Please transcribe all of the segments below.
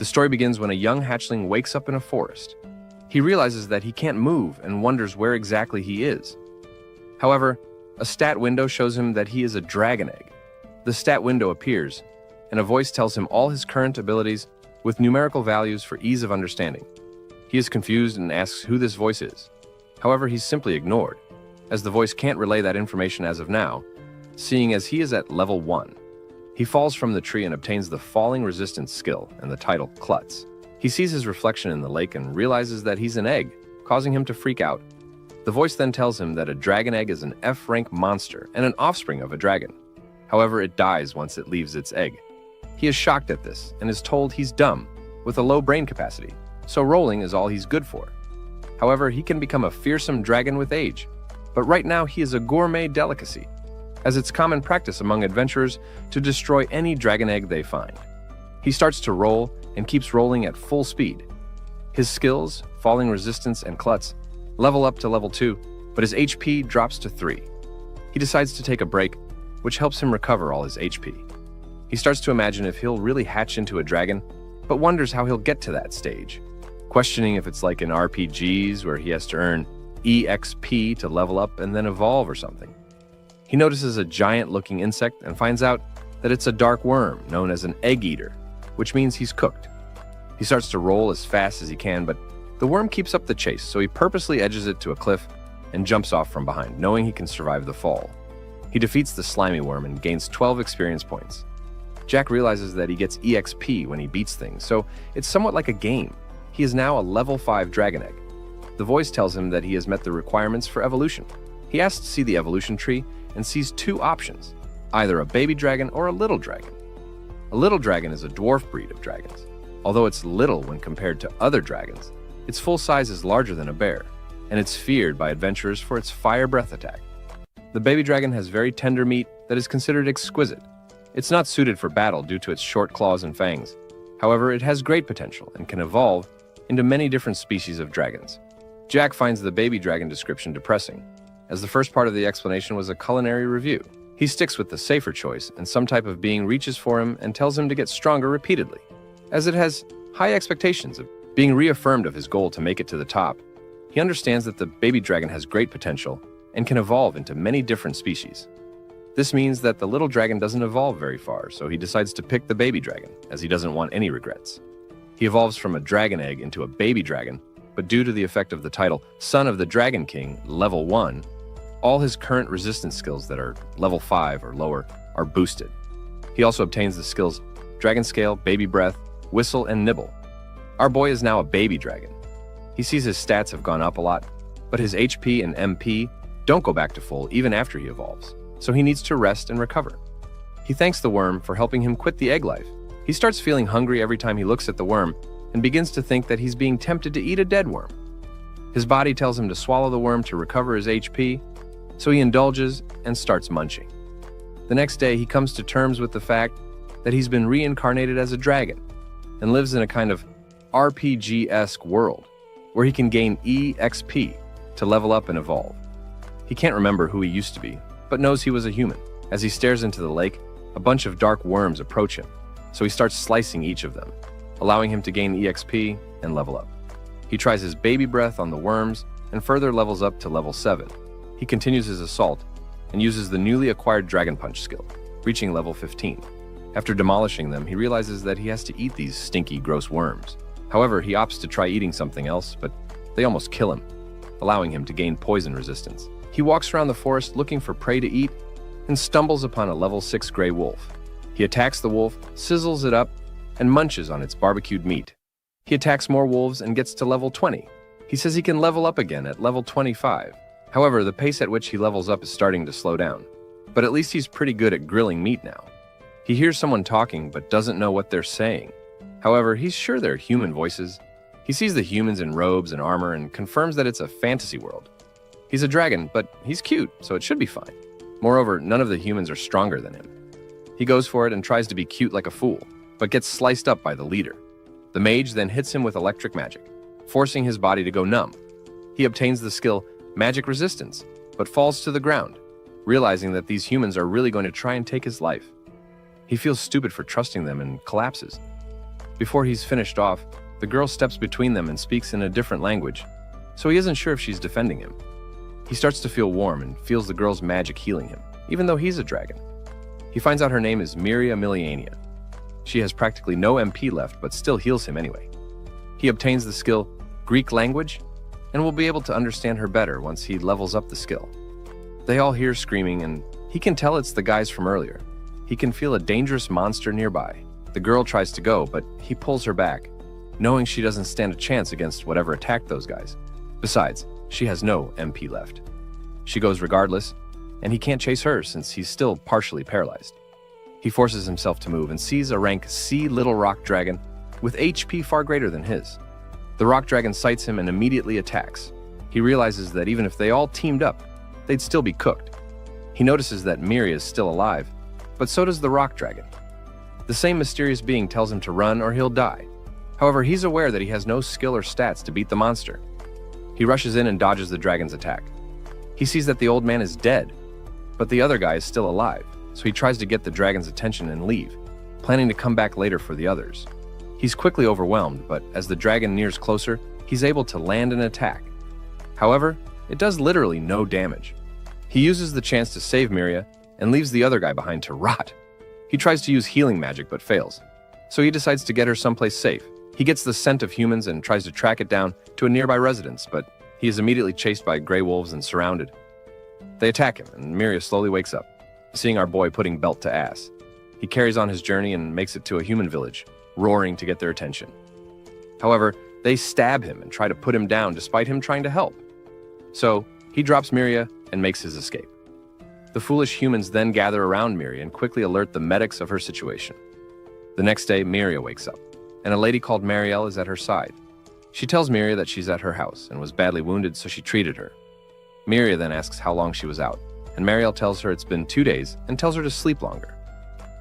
The story begins when a young hatchling wakes up in a forest. He realizes that he can't move and wonders where exactly he is. However, a stat window shows him that he is a dragon egg. The stat window appears, and a voice tells him all his current abilities with numerical values for ease of understanding. He is confused and asks who this voice is. However, he's simply ignored, as the voice can't relay that information as of now, seeing as he is at level 1. He falls from the tree and obtains the falling resistance skill and the title Klutz. He sees his reflection in the lake and realizes that he's an egg, causing him to freak out. The voice then tells him that a dragon egg is an F-rank monster and an offspring of a dragon. However, it dies once it leaves its egg. He is shocked at this and is told he's dumb, with a low brain capacity, so rolling is all he's good for. However, he can become a fearsome dragon with age, but right now he is a gourmet delicacy, as it's common practice among adventurers to destroy any dragon egg they find. He starts to roll and keeps rolling at full speed. His skills, falling resistance and klutz, level up to level 2, but his HP drops to 3. He decides to take a break, which helps him recover all his HP. He starts to imagine if he'll really hatch into a dragon, but wonders how he'll get to that stage, questioning if it's like in RPGs where he has to earn EXP to level up and then evolve or something. He notices a giant-looking insect and finds out that it's a dark worm known as an egg eater, which means he's cooked. He starts to roll as fast as he can, but the worm keeps up the chase, so he purposely edges it to a cliff and jumps off from behind, knowing he can survive the fall. He defeats the slimy worm and gains 12 experience points. Jack realizes that he gets EXP when he beats things, so it's somewhat like a game. He is now a level 5 dragon egg. The voice tells him that he has met the requirements for evolution. He asks to see the evolution tree and sees 2 options, either a baby dragon or a little dragon. A little dragon is a dwarf breed of dragons. Although it's little when compared to other dragons, its full size is larger than a bear, and it's feared by adventurers for its fire breath attack. The baby dragon has very tender meat that is considered exquisite. It's not suited for battle due to its short claws and fangs. However, it has great potential and can evolve into many different species of dragons. Jack finds the baby dragon description depressing, as the first part of the explanation was a culinary review. He sticks with the safer choice, and some type of being reaches for him and tells him to get stronger repeatedly, as it has high expectations of being reaffirmed of his goal to make it to the top. He understands that the baby dragon has great potential and can evolve into many different species. This means that the little dragon doesn't evolve very far, so he decides to pick the baby dragon, as he doesn't want any regrets. He evolves from a dragon egg into a baby dragon, but due to the effect of the title Son of the Dragon King, level 1, all his current resistance skills that are level 5 or lower are boosted. He also obtains the skills Dragon Scale, Baby Breath, Whistle, and Nibble. Our boy is now a baby dragon. He sees his stats have gone up a lot, but his HP and MP don't go back to full even after he evolves, so he needs to rest and recover. He thanks the worm for helping him quit the egg life. He starts feeling hungry every time he looks at the worm and begins to think that he's being tempted to eat a dead worm. His body tells him to swallow the worm to recover his HP, so he indulges and starts munching. The next day, he comes to terms with the fact that he's been reincarnated as a dragon and lives in a kind of RPG-esque world where he can gain EXP to level up and evolve. He can't remember who he used to be, but knows he was a human. As he stares into the lake, a bunch of dark worms approach him, so he starts slicing each of them, allowing him to gain EXP and level up. He tries his baby breath on the worms and further levels up to level 7. He continues his assault and uses the newly acquired Dragon Punch skill, reaching level 15. After demolishing them, he realizes that he has to eat these stinky, gross worms. However, he opts to try eating something else, but they almost kill him, allowing him to gain poison resistance. He walks around the forest looking for prey to eat and stumbles upon a level 6 gray wolf. He attacks the wolf, sizzles it up, and munches on its barbecued meat. He attacks more wolves and gets to level 20. He says he can level up again at level 25. However, the pace at which he levels up is starting to slow down, but at least he's pretty good at grilling meat now. He hears someone talking but doesn't know what they're saying. However, he's sure they're human voices. He sees the humans in robes and armor and confirms that it's a fantasy world. He's a dragon, but he's cute, so it should be fine. Moreover, none of the humans are stronger than him. He goes for it and tries to be cute like a fool, but gets sliced up by the leader. The mage then hits him with electric magic, forcing his body to go numb. He obtains the skill Magic Resistance, but falls to the ground, realizing that these humans are really going to try and take his life. He feels stupid for trusting them and collapses. Before he's finished off, the girl steps between them and speaks in a different language, so he isn't sure if she's defending him. He starts to feel warm and feels the girl's magic healing him, even though he's a dragon. He finds out her name is Miria Miliania. She has practically no MP left, but still heals him anyway. He obtains the skill Greek language and will be able to understand her better once he levels up the skill. They all hear screaming, and he can tell it's the guys from earlier. He can feel a dangerous monster nearby. The girl tries to go, but he pulls her back, knowing she doesn't stand a chance against whatever attacked those guys. Besides, she has no MP left. She goes regardless, and he can't chase her since he's still partially paralyzed. He forces himself to move and sees a rank C little rock dragon with HP far greater than his. The rock dragon sights him and immediately attacks. He realizes that even if they all teamed up, they'd still be cooked. He notices that Miria is still alive, but so does the rock dragon. The same mysterious being tells him to run or he'll die. However, he's aware that he has no skill or stats to beat the monster. He rushes in and dodges the dragon's attack. He sees that the old man is dead, but the other guy is still alive, so he tries to get the dragon's attention and leave, planning to come back later for the others. He's quickly overwhelmed, but as the dragon nears closer, he's able to land an attack. However, it does literally no damage. He uses the chance to save Miria and leaves the other guy behind to rot. He tries to use healing magic but fails, so he decides to get her someplace safe. He gets the scent of humans and tries to track it down to a nearby residence, but he is immediately chased by gray wolves and surrounded. They attack him, and Miria slowly wakes up, seeing our boy putting belt to ass. He carries on his journey and makes it to a human village, roaring to get their attention. However, they stab him and try to put him down despite him trying to help. So, he drops Miria and makes his escape. The foolish humans then gather around Miria and quickly alert the medics of her situation. The next day, Miria wakes up, and a lady called Marielle is at her side. She tells Miria that she's at her house and was badly wounded, so she treated her. Miria then asks how long she was out, and Marielle tells her it's been 2 days and tells her to sleep longer.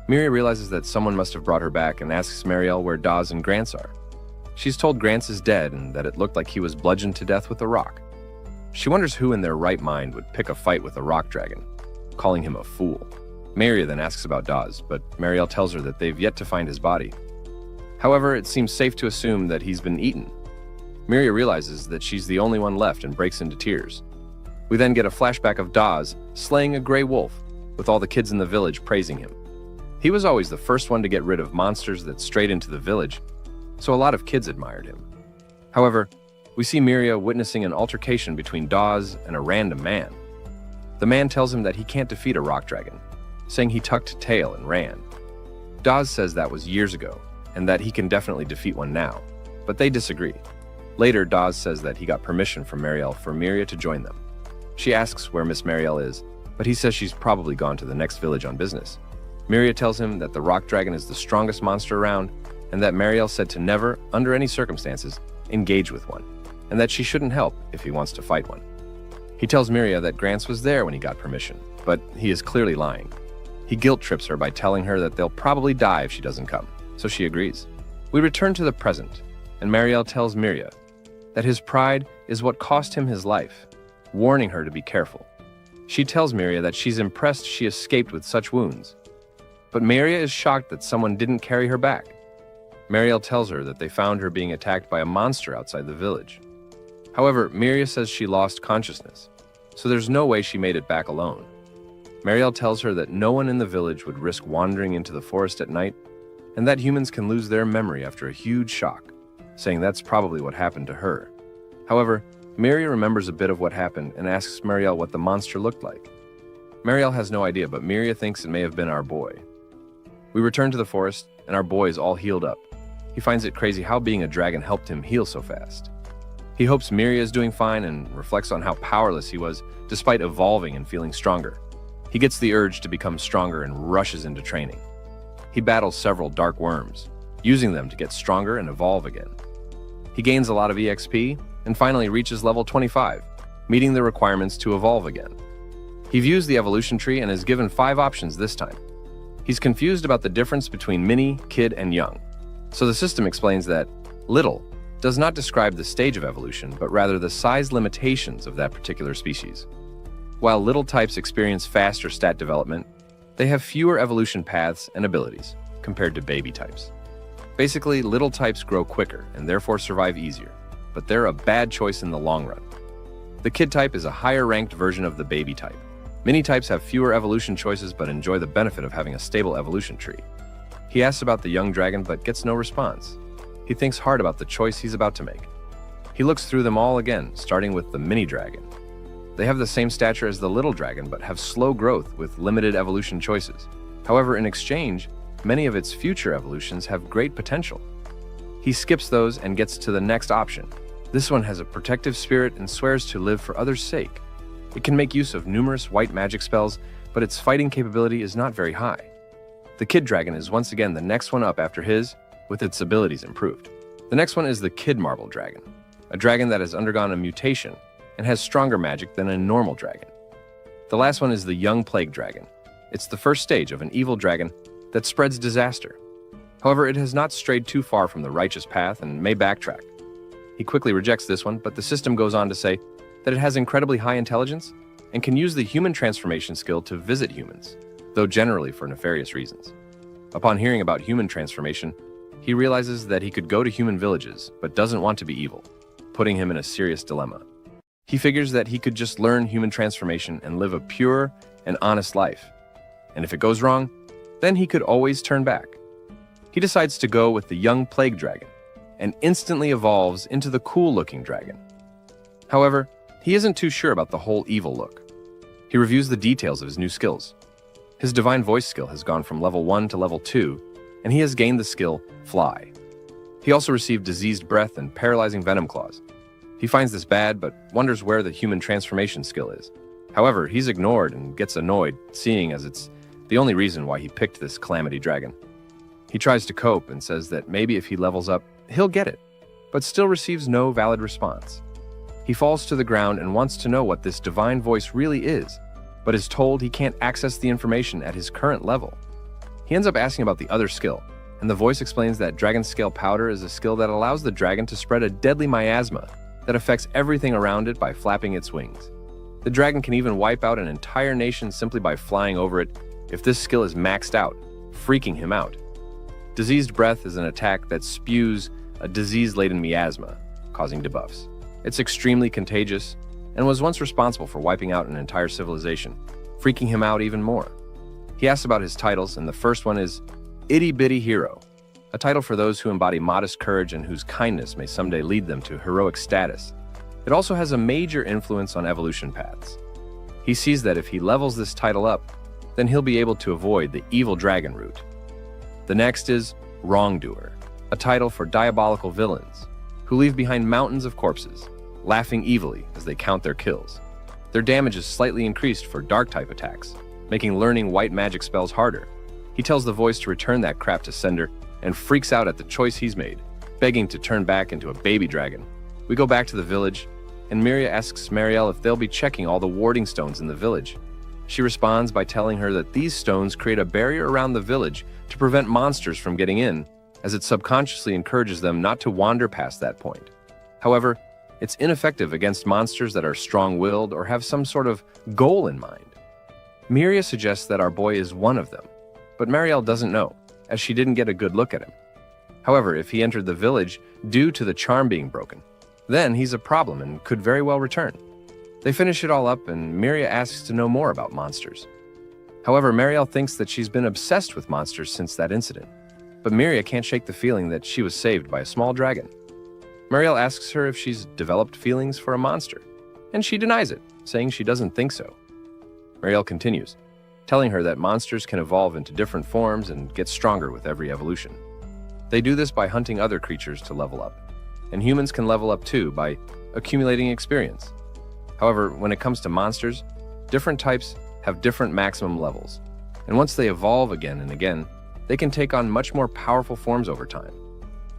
Miria realizes that someone must have brought her back and asks Marielle where Dawes and Grants are. She's told Grants is dead and that it looked like he was bludgeoned to death with a rock. She wonders who in their right mind would pick a fight with a rock dragon, calling him a fool. Miria then asks about Dawes, but Marielle tells her that they've yet to find his body. However, it seems safe to assume that he's been eaten. Miria realizes that she's the only one left and breaks into tears. We then get a flashback of Dawes slaying a gray wolf, with all the kids in the village praising him. He was always the first one to get rid of monsters that strayed into the village, so a lot of kids admired him. However, we see Miria witnessing an altercation between Dawes and a random man. The man tells him that he can't defeat a rock dragon, saying he tucked tail and ran. Dawes says that was years ago, and that he can definitely defeat one now, but they disagree. Later, Dawes says that he got permission from Marielle for Miria to join them. She asks where Miss Marielle is, but he says she's probably gone to the next village on business. Miria tells him that the rock dragon is the strongest monster around, and that Marielle said to never, under any circumstances, engage with one, and that she shouldn't help if he wants to fight one. He tells Miria that Grants was there when he got permission, but he is clearly lying. He guilt trips her by telling her that they'll probably die if she doesn't come, so she agrees. We return to the present, and Marielle tells Miria that his pride is what cost him his life, warning her to be careful. She tells Miria that she's impressed she escaped with such wounds, but Miria is shocked that someone didn't carry her back. Marielle tells her that they found her being attacked by a monster outside the village. However, Miria says she lost consciousness, so there's no way she made it back alone. Marielle tells her that no one in the village would risk wandering into the forest at night, and that humans can lose their memory after a huge shock, saying that's probably what happened to her. However, Miria remembers a bit of what happened and asks Marielle what the monster looked like. Marielle has no idea, but Miria thinks it may have been our boy. We return to the forest, and our boy is all healed up. He finds it crazy how being a dragon helped him heal so fast. He hopes Miria is doing fine and reflects on how powerless he was despite evolving and feeling stronger. He gets the urge to become stronger and rushes into training. He battles several dark worms, using them to get stronger and evolve again. He gains a lot of EXP and finally reaches level 25, meeting the requirements to evolve again. He views the evolution tree and is given 5 options this time. He's confused about the difference between mini, kid, and young. So the system explains that little does not describe the stage of evolution, but rather the size limitations of that particular species. While little types experience faster stat development, they have fewer evolution paths and abilities compared to baby types. Basically, little types grow quicker and therefore survive easier, but they're a bad choice in the long run. The kid type is a higher-ranked version of the baby type. Mini types have fewer evolution choices but enjoy the benefit of having a stable evolution tree. He asks about the young dragon but gets no response. He thinks hard about the choice he's about to make. He looks through them all again, starting with the mini dragon. They have the same stature as the little dragon but have slow growth with limited evolution choices. However, in exchange, many of its future evolutions have great potential. He skips those and gets to the next option. This one has a protective spirit and swears to live for others' sake. It can make use of numerous white magic spells, but its fighting capability is not very high. The kid dragon is once again the next one up after his, with its abilities improved. The next one is the kid marble dragon, a dragon that has undergone a mutation and has stronger magic than a normal dragon. The last one is the young plague dragon. It's the first stage of an evil dragon that spreads disaster. However, it has not strayed too far from the righteous path and may backtrack. He quickly rejects this one, but the system goes on to say that it has incredibly high intelligence and can use the human transformation skill to visit humans, though generally for nefarious reasons. Upon hearing about human transformation, he realizes that he could go to human villages, but doesn't want to be evil, putting him in a serious dilemma. He figures that he could just learn human transformation and live a pure and honest life. And if it goes wrong, then he could always turn back. He decides to go with the young plague dragon and instantly evolves into the cool-looking dragon. However, he isn't too sure about the whole evil look. He reviews the details of his new skills. His divine voice skill has gone from level 1 to level 2, and he has gained the skill Fly. He also received diseased breath and paralyzing venom claws. He finds this bad, but wonders where the human transformation skill is. However, he's ignored and gets annoyed, seeing as it's the only reason why he picked this calamity dragon. He tries to cope and says that maybe if he levels up, he'll get it, but still receives no valid response. He falls to the ground and wants to know what this divine voice really is, but is told he can't access the information at his current level. He ends up asking about the other skill, and the voice explains that Dragon Scale Powder is a skill that allows the dragon to spread a deadly miasma that affects everything around it by flapping its wings. The dragon can even wipe out an entire nation simply by flying over it if this skill is maxed out, freaking him out. Diseased Breath is an attack that spews a disease-laden miasma, causing debuffs. It's extremely contagious and was once responsible for wiping out an entire civilization, freaking him out even more. He asks about his titles, and the first one is Itty Bitty Hero, a title for those who embody modest courage and whose kindness may someday lead them to heroic status. It also has a major influence on evolution paths. He sees that if he levels this title up, then he'll be able to avoid the evil dragon route. The next is Wrongdoer, a title for diabolical villains who leave behind mountains of corpses, laughing evilly as they count their kills. Their damage is slightly increased for dark-type attacks, making learning white magic spells harder. He tells the voice to return that crap to sender and freaks out at the choice he's made, begging to turn back into a baby dragon. We go back to the village, and Miria asks Marielle if they'll be checking all the warding stones in the village. She responds by telling her that these stones create a barrier around the village to prevent monsters from getting in, as it subconsciously encourages them not to wander past that point. However, it's ineffective against monsters that are strong-willed or have some sort of goal in mind. Miria suggests that our boy is one of them, but Marielle doesn't know, as she didn't get a good look at him. However, if he entered the village due to the charm being broken, then he's a problem and could very well return. They finish it all up, and Miria asks to know more about monsters. However, Marielle thinks that she's been obsessed with monsters since that incident, but Miria can't shake the feeling that she was saved by a small dragon. Marielle asks her if she's developed feelings for a monster, and she denies it, saying she doesn't think so. Marielle continues, telling her that monsters can evolve into different forms and get stronger with every evolution. They do this by hunting other creatures to level up, and humans can level up too by accumulating experience. However, when it comes to monsters, different types have different maximum levels, and once they evolve again and again, they can take on much more powerful forms over time.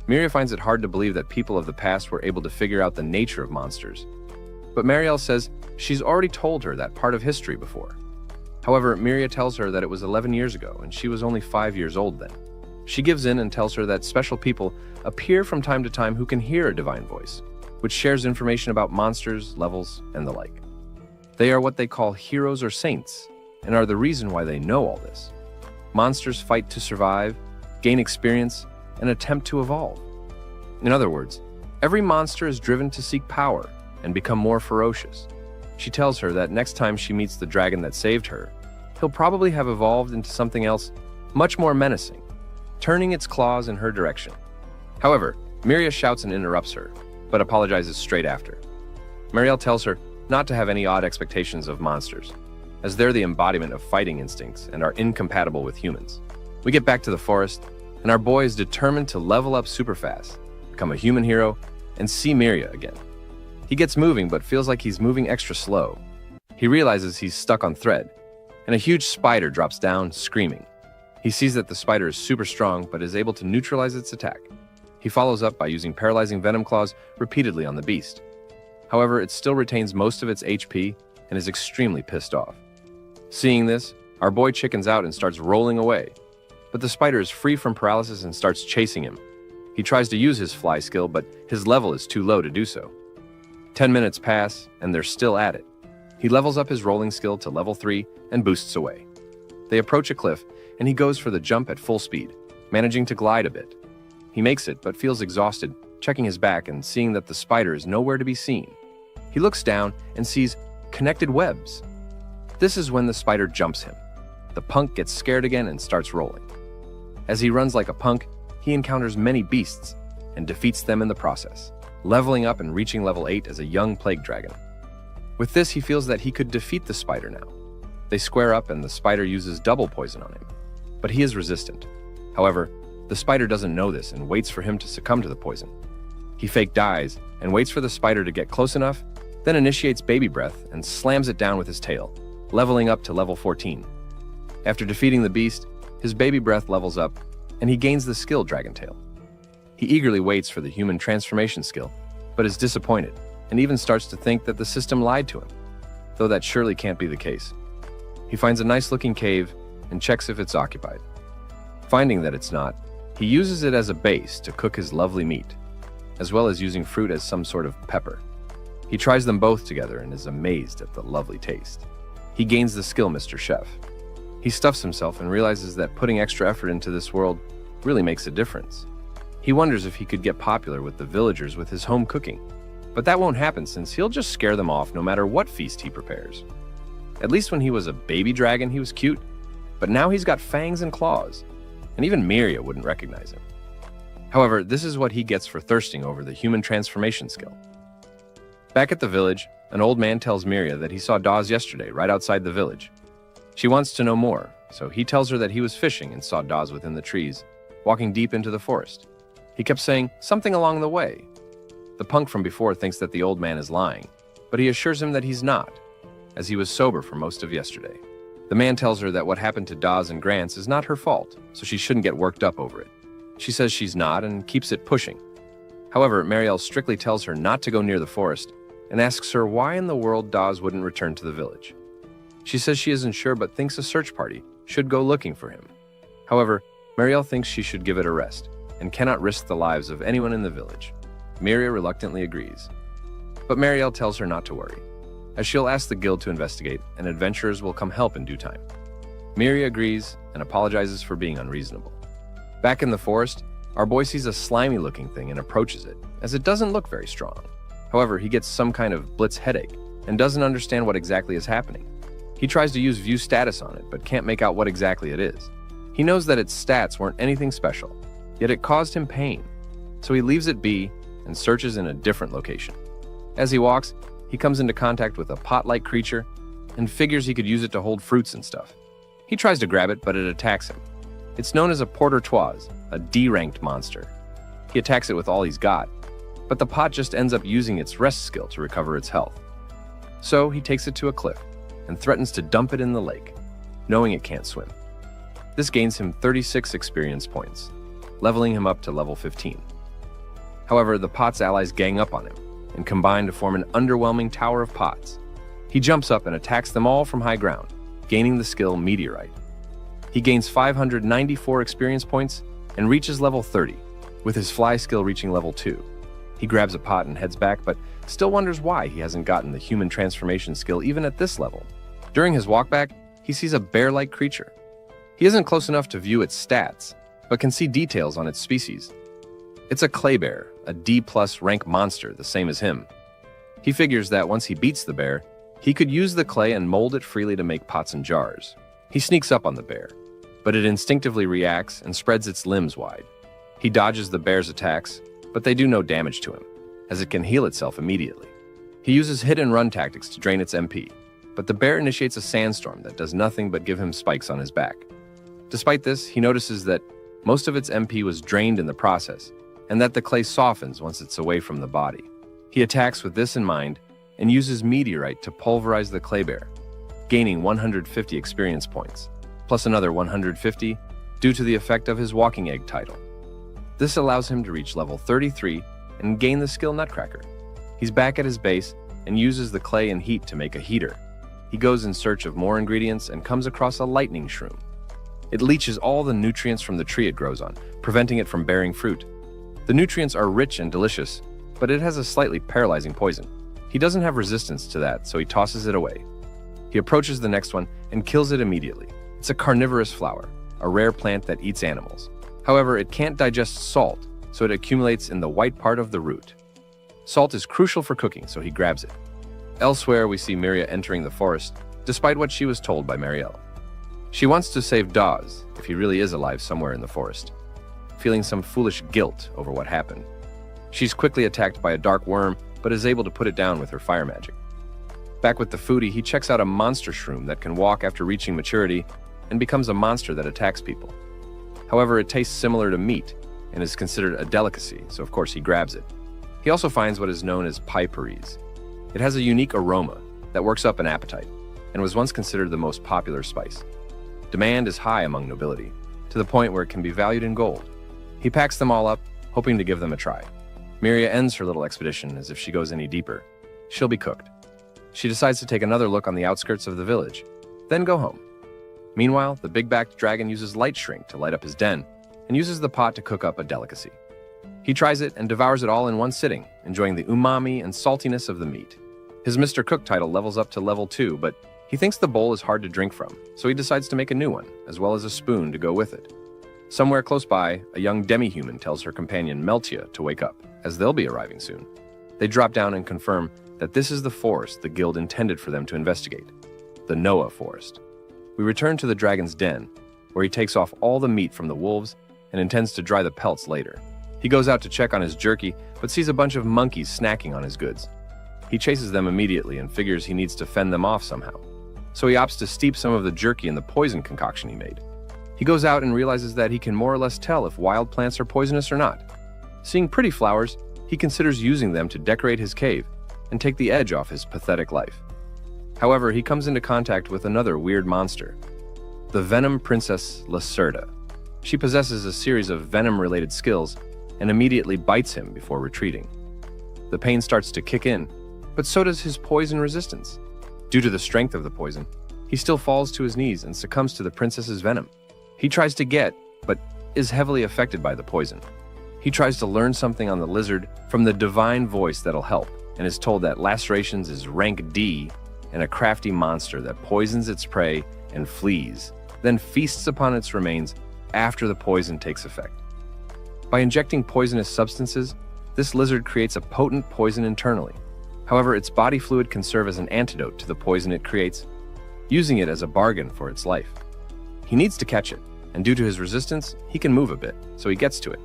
Miria finds it hard to believe that people of the past were able to figure out the nature of monsters, but Marielle says she's already told her that part of history before. However, Miria tells her that it was 11 years ago and she was only 5 years old then. She gives in and tells her that special people appear from time to time who can hear a divine voice, which shares information about monsters, levels, and the like. They are what they call heroes or saints, and are the reason why they know all this. Monsters fight to survive, gain experience, and attempt to evolve. In other words, every monster is driven to seek power and become more ferocious. She tells her that next time she meets the dragon that saved her, he'll probably have evolved into something else much more menacing, turning its claws in her direction. However, Miria shouts and interrupts her, but apologizes straight after. Marielle tells her not to have any odd expectations of monsters, as they're the embodiment of fighting instincts and are incompatible with humans. We get back to the forest, and our boy is determined to level up super fast, become a human hero, and see Miria again. He gets moving but feels like he's moving extra slow. He realizes he's stuck on thread, and a huge spider drops down, screaming. He sees that the spider is super strong but is able to neutralize its attack. He follows up by using paralyzing venom claws repeatedly on the beast. However, it still retains most of its HP and is extremely pissed off. Seeing this, our boy chickens out and starts rolling away, but the spider is free from paralysis and starts chasing him. He tries to use his fly skill, but his level is too low to do so. 10 minutes pass, and they're still at it. He levels up his rolling skill to level 3 and boosts away. They approach a cliff, and he goes for the jump at full speed, managing to glide a bit. He makes it, but feels exhausted, checking his back and seeing that the spider is nowhere to be seen. He looks down and sees connected webs. This is when the spider jumps him. The punk gets scared again and starts rolling. As he runs like a punk, he encounters many beasts and defeats them in the process, leveling up and reaching level 8 as a young plague dragon. With this, he feels that he could defeat the spider now. They square up and the spider uses double poison on him, but he is resistant. However, the spider doesn't know this and waits for him to succumb to the poison. He fake dies and waits for the spider to get close enough, then initiates baby breath and slams it down with his tail, leveling up to level 14. After defeating the beast, his baby breath levels up, and he gains the skill Dragon Tail. He eagerly waits for the human transformation skill, but is disappointed, and even starts to think that the system lied to him, though that surely can't be the case. He finds a nice-looking cave and checks if it's occupied. Finding that it's not, he uses it as a base to cook his lovely meat, as well as using fruit as some sort of pepper. He tries them both together and is amazed at the lovely taste. He gains the skill Mr. Chef. He stuffs himself and realizes that putting extra effort into this world really makes a difference. He wonders if he could get popular with the villagers with his home cooking, but that won't happen since he'll just scare them off no matter what feast he prepares. At least when he was a baby dragon, he was cute, but now he's got fangs and claws, and even Miria wouldn't recognize him. However, this is what he gets for thirsting over the human transformation skill. Back at the village, an old man tells Miria that he saw Dawes yesterday right outside the village. She wants to know more, so he tells her that he was fishing and saw Dawes within the trees, walking deep into the forest. He kept saying something along the way. The punk from before thinks that the old man is lying, but he assures him that he's not, as he was sober for most of yesterday. The man tells her that what happened to Dawes and Grants is not her fault, so she shouldn't get worked up over it. She says she's not and keeps it pushing. However, Marielle strictly tells her not to go near the forest and asks her why in the world Dawes wouldn't return to the village. She says she isn't sure but thinks a search party should go looking for him. However, Marielle thinks she should give it a rest and cannot risk the lives of anyone in the village. Miria reluctantly agrees. But Marielle tells her not to worry, as she'll ask the guild to investigate and adventurers will come help in due time. Miria agrees and apologizes for being unreasonable. Back in the forest, our boy sees a slimy-looking thing and approaches it, as it doesn't look very strong. However, he gets some kind of blitz headache and doesn't understand what exactly is happening. He tries to use view status on it, but can't make out what exactly it is. He knows that its stats weren't anything special, yet it caused him pain, so he leaves it be and searches in a different location. As he walks, he comes into contact with a pot-like creature and figures he could use it to hold fruits and stuff. He tries to grab it, but it attacks him. It's known as a porteur-toise, a D-ranked monster. He attacks it with all he's got, but the pot just ends up using its rest skill to recover its health. So he takes it to a cliff and threatens to dump it in the lake, knowing it can't swim. This gains him 36 experience points, leveling him up to level 15. However, the pot's allies gang up on him and combine to form an underwhelming tower of pots. He jumps up and attacks them all from high ground, gaining the skill Meteorite. He gains 594 experience points and reaches level 30, with his fly skill reaching level 2. He grabs a pot and heads back, but still wonders why he hasn't gotten the human transformation skill even at this level. During his walk back, he sees a bear-like creature. He isn't close enough to view its stats, but can see details on its species. It's a clay bear, a D+ rank monster, the same as him. He figures that once he beats the bear, he could use the clay and mold it freely to make pots and jars. He sneaks up on the bear, but it instinctively reacts and spreads its limbs wide. He dodges the bear's attacks, but they do no damage to him, as it can heal itself immediately. He uses hit-and-run tactics to drain its MP, but the bear initiates a sandstorm that does nothing but give him spikes on his back. Despite this, he notices that most of its MP was drained in the process, and that the clay softens once it's away from the body. He attacks with this in mind and uses meteorite to pulverize the clay bear, gaining 150 experience points, plus another 150 due to the effect of his walking egg title. This allows him to reach level 33 and gain the skill Nutcracker. He's back at his base and uses the clay and heat to make a heater. He goes in search of more ingredients and comes across a lightning shroom. It leaches all the nutrients from the tree it grows on, preventing it from bearing fruit. The nutrients are rich and delicious, but it has a slightly paralyzing poison. He doesn't have resistance to that, so he tosses it away. He approaches the next one and kills it immediately. It's a carnivorous flower, a rare plant that eats animals. However, it can't digest salt, so it accumulates in the white part of the root. Salt is crucial for cooking, so he grabs it. Elsewhere, we see Miria entering the forest, despite what she was told by Marielle. She wants to save Dawes, if he really is alive somewhere in the forest, feeling some foolish guilt over what happened. She's quickly attacked by a dark worm, but is able to put it down with her fire magic. Back with the foodie, he checks out a monster shroom that can walk after reaching maturity and becomes a monster that attacks people. However, it tastes similar to meat and is considered a delicacy, so of course he grabs it. He also finds what is known as piperise. It has a unique aroma that works up an appetite and was once considered the most popular spice. Demand is high among nobility, to the point where it can be valued in gold. He packs them all up, hoping to give them a try. Miria ends her little expedition as if she goes any deeper. She'll be cooked. She decides to take another look on the outskirts of the village, then go home. Meanwhile, the big-backed dragon uses light shrink to light up his den and uses the pot to cook up a delicacy. He tries it and devours it all in one sitting, enjoying the umami and saltiness of the meat. His Mr. Cook title levels up to level 2, but he thinks the bowl is hard to drink from, so he decides to make a new one, as well as a spoon to go with it. Somewhere close by, a young demi-human tells her companion Meltia to wake up, as they'll be arriving soon. They drop down and confirm that this is the forest the guild intended for them to investigate, the Noah forest. We return to the dragon's den, where he takes off all the meat from the wolves and intends to dry the pelts later. He goes out to check on his jerky, but sees a bunch of monkeys snacking on his goods. He chases them immediately and figures he needs to fend them off somehow. So he opts to steep some of the jerky in the poison concoction he made. He goes out and realizes that he can more or less tell if wild plants are poisonous or not. Seeing pretty flowers, he considers using them to decorate his cave and take the edge off his pathetic life. However, he comes into contact with another weird monster, the Venom Princess Lacerda. She possesses a series of venom-related skills and immediately bites him before retreating. The pain starts to kick in, but so does his poison resistance. Due to the strength of the poison, he still falls to his knees and succumbs to the princess's venom. He tries to get, but is heavily affected by the poison. He tries to learn something on the lizard from the divine voice that'll help, and is told that lacerations is rank D and a crafty monster that poisons its prey and flees, then feasts upon its remains after the poison takes effect. By injecting poisonous substances, this lizard creates a potent poison internally. However, its body fluid can serve as an antidote to the poison it creates, using it as a bargain for its life. He needs to catch it, and due to his resistance, he can move a bit, so he gets to it.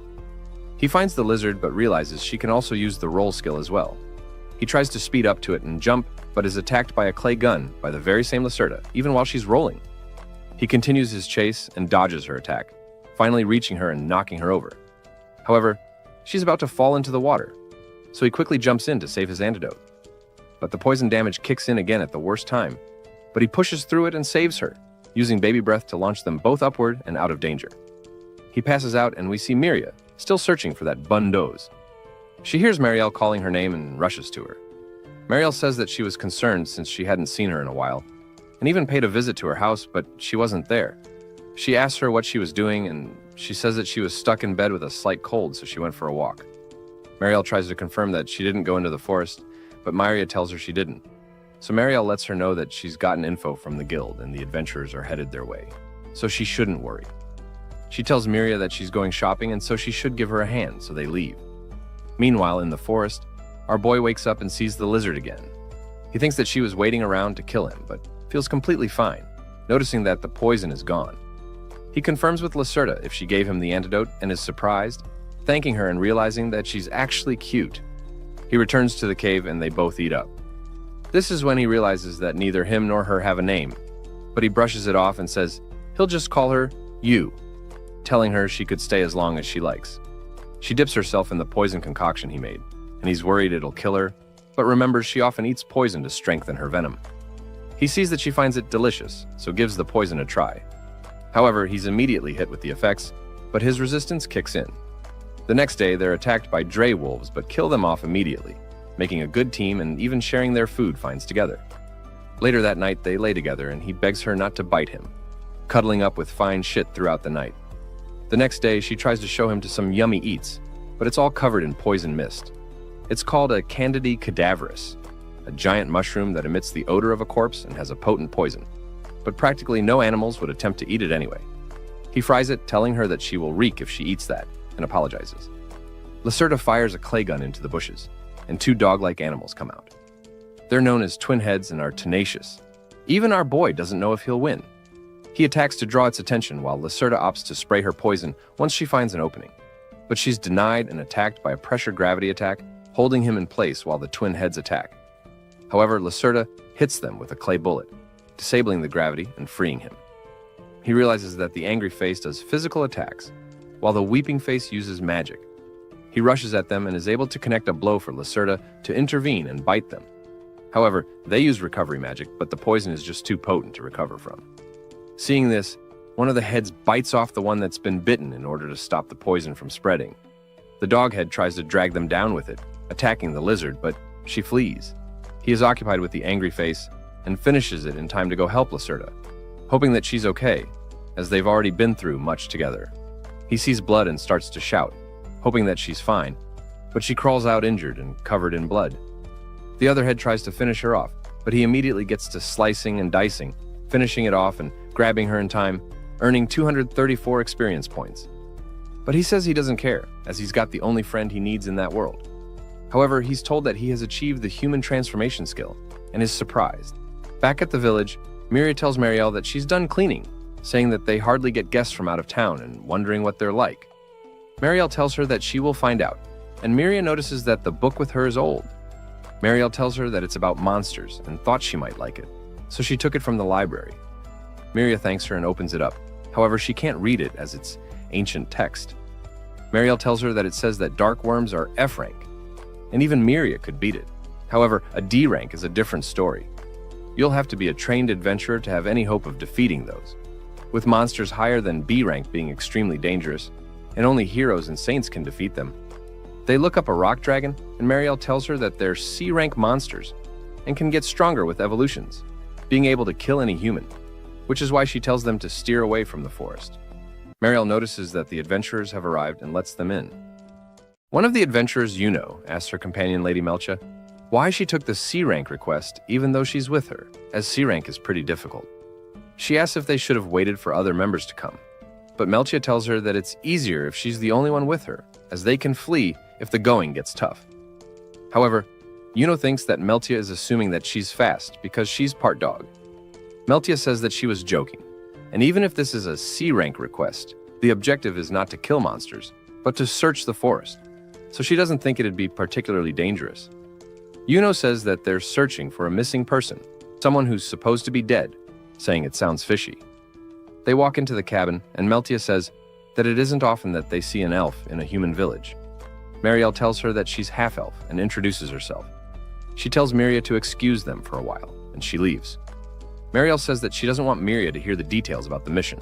He finds the lizard but realizes she can also use the roll skill as well. He tries to speed up to it and jump, but is attacked by a clay gun by the very same Lacerda, even while she's rolling. He continues his chase and dodges her attack, finally reaching her and knocking her over. However, she's about to fall into the water, so he quickly jumps in to save his antidote. But the poison damage kicks in again at the worst time, but he pushes through it and saves her, using baby breath to launch them both upward and out of danger. He passes out and we see Miria, still searching for that Bundoze. She hears Marielle calling her name and rushes to her. Marielle says that she was concerned since she hadn't seen her in a while, and even paid a visit to her house, but she wasn't there. She asks her what she was doing, and she says that she was stuck in bed with a slight cold, so she went for a walk. Marielle tries to confirm that she didn't go into the forest, but Miria tells her she didn't. So Marielle lets her know that she's gotten info from the guild and the adventurers are headed their way, so she shouldn't worry. She tells Miria that she's going shopping and so she should give her a hand, so they leave. Meanwhile, in the forest, our boy wakes up and sees the lizard again. He thinks that she was waiting around to kill him, but feels completely fine, noticing that the poison is gone. He confirms with Lacerda if she gave him the antidote and is surprised, thanking her and realizing that she's actually cute. He returns to the cave and they both eat up. This is when he realizes that neither him nor her have a name, but he brushes it off and says he'll just call her You, telling her she could stay as long as she likes. She dips herself in the poison concoction he made, and he's worried it'll kill her, but remembers she often eats poison to strengthen her venom. He sees that she finds it delicious, so gives the poison a try. However, he's immediately hit with the effects, but his resistance kicks in. The next day, they're attacked by Dray wolves, but kill them off immediately, making a good team and even sharing their food finds together. Later that night, they lay together and he begs her not to bite him, cuddling up with fine shit throughout the night. The next day, she tries to show him to some yummy eats, but it's all covered in poison mist. It's called a Candida cadaverous, a giant mushroom that emits the odor of a corpse and has a potent poison. But practically no animals would attempt to eat it anyway. He fries it, telling her that she will reek if she eats that, and apologizes. Lacerda fires a clay gun into the bushes, and two dog-like animals come out. They're known as twin heads and are tenacious. Even our boy doesn't know if he'll win. He attacks to draw its attention while Lacerda opts to spray her poison once she finds an opening. But she's denied and attacked by a pressure gravity attack, holding him in place while the twin heads attack. However, Lacerda hits them with a clay bullet, disabling the gravity and freeing him. He realizes that the angry face does physical attacks, while the weeping face uses magic. He rushes at them and is able to connect a blow for Lacerda to intervene and bite them. However, they use recovery magic, but the poison is just too potent to recover from. Seeing this, one of the heads bites off the one that's been bitten in order to stop the poison from spreading. The dog head tries to drag them down with it, attacking the lizard, but she flees. He is occupied with the angry face and finishes it in time to go help Lacerda, hoping that she's okay, as they've already been through much together. He sees blood and starts to shout, hoping that she's fine, but she crawls out injured and covered in blood. The other head tries to finish her off, but he immediately gets to slicing and dicing, finishing it off and grabbing her in time, earning 234 experience points. But he says he doesn't care, as he's got the only friend he needs in that world. However, he's told that he has achieved the human transformation skill, and is surprised. Back at the village, Miria tells Marielle that she's done cleaning, saying that they hardly get guests from out of town and wondering what they're like. Marielle tells her that she will find out, and Miria notices that the book with her is old. Marielle tells her that it's about monsters and thought she might like it, so she took it from the library. Miria thanks her and opens it up. However, she can't read it as it's ancient text. Marielle tells her that it says that dark worms are F rank, and even Miria could beat it. However, a D rank is a different story. You'll have to be a trained adventurer to have any hope of defeating those, with monsters higher than B rank being extremely dangerous, and only heroes and saints can defeat them. They look up a rock dragon, and Marielle tells her that they're C rank monsters and can get stronger with evolutions, being able to kill any human, which is why she tells them to steer away from the forest. Marielle notices that the adventurers have arrived and lets them in. One of the adventurers, asks her companion Lady Melcha why she took the C rank request even though she's with her, as C rank is pretty difficult. She asks if they should have waited for other members to come, but Melcha tells her that it's easier if she's the only one with her, as they can flee if the going gets tough. However, thinks that Melcha is assuming that she's fast because she's part dog. Melcha says that she was joking, and even if this is a C rank request, the objective is not to kill monsters, but to search the forest, so she doesn't think it'd be particularly dangerous. Says that they're searching for a missing person, someone who's supposed to be dead, saying it sounds fishy. They walk into the cabin, and Melcha says that it isn't often that they see an elf in a human village. Marielle tells her that she's half-elf and introduces herself. She tells Miria to excuse them for a while, and she leaves. Marielle says that she doesn't want Miria to hear the details about the mission.